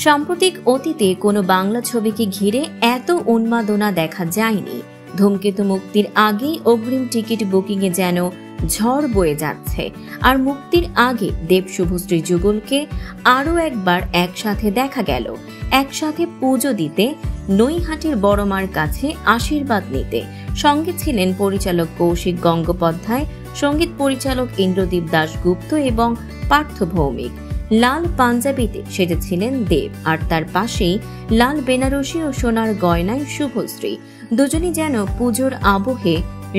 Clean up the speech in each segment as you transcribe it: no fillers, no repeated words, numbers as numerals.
সাম্প্রতিক অতীতে কোনো বাংলা ছবিকে ঘিরে এত উন্মাদনা দেখা যায়নি। ধূমকেতু মুক্তির আগেই অগ্রিম টিকিট বুকিংয়ে যেন ঝড় বয়ে যাচ্ছে। আর মুক্তির আগে দেব শুভশ্রী যুগলকে আরও একবার একসাথে দেখা গেল, একসাথে পুজো দিতে, নৈহাটির বড়মার কাছে আশীর্বাদ নিতে। সঙ্গে ছিলেন পরিচালক কৌশিক গঙ্গোপাধ্যায়, সঙ্গীত পরিচালক ইন্দ্রদীপ দাশগুপ্ত এবং পার্থ ভৌমিক। লাল পাঞ্জাবিতে সেজেছিলেন দেব, আর তার পাশেই লাল বেনারসি ও সোনার গয়নায় শুভশ্রী। দুজনই যেন পুজোর আবহে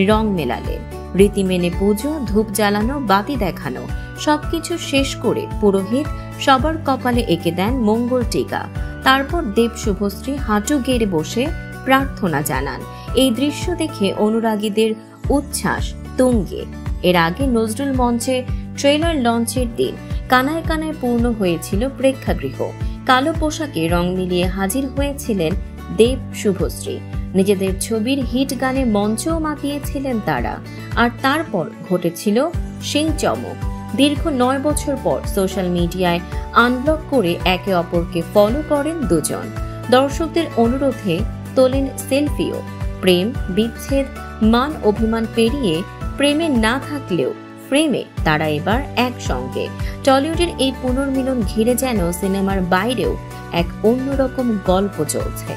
রং মেলালেন। রীতি মেনে পুজো, ধূপ জ্বালানো, বাতি দেখানো, সবকিছু শেষ করে পুরোহিত সবার কপালে এঁকে দেন মঙ্গল টিকা। তারপর দেব শুভশ্রী হাঁটু গেড়ে বসে প্রার্থনা জানান। এই দৃশ্য দেখে অনুরাগীদের উচ্ছ্বাস তুঙ্গে। এর আগে নজরুল মঞ্চে ট্রেলার লঞ্চের দিন কানায় কানায় পূর্ণ হয়েছিল প্রেক্ষাগৃহ। কালো পোশাকে রং মিলিয়ে হাজির হয়েছিলেন দেব শুভশ্রী। নিজেদের ছবির হিট গানে মঞ্চও মাতিয়েছিলেন তারা। আর তারপর ঘটেছিল সেই চমক। দীর্ঘ 9 বছর পর সোশ্যাল মিডিয়ায় আনব্লক করে একে অপরকে ফলো করেন দুজন। দর্শকদের অনুরোধে তোলেন সেলফিও। প্রেম, বিচ্ছেদ, মান অভিমান পেরিয়ে প্রেমে না থাকলেও ফ্রেমে তারা এবার একসঙ্গে। টলিউডের এই পুনর্মিলন ঘিরে যেন সিনেমার বাইরেও এক অন্যরকম গল্প চলছে।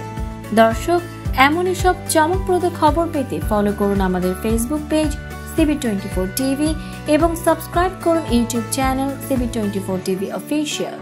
দর্শক, এমনই সব চমকপ্রদ খবর পেতে ফলো করুন আমাদের ফেসবুক পেজ CB24 TV এবং সাবস্ক্রাইব করুন YouTube channel CB24 TV official.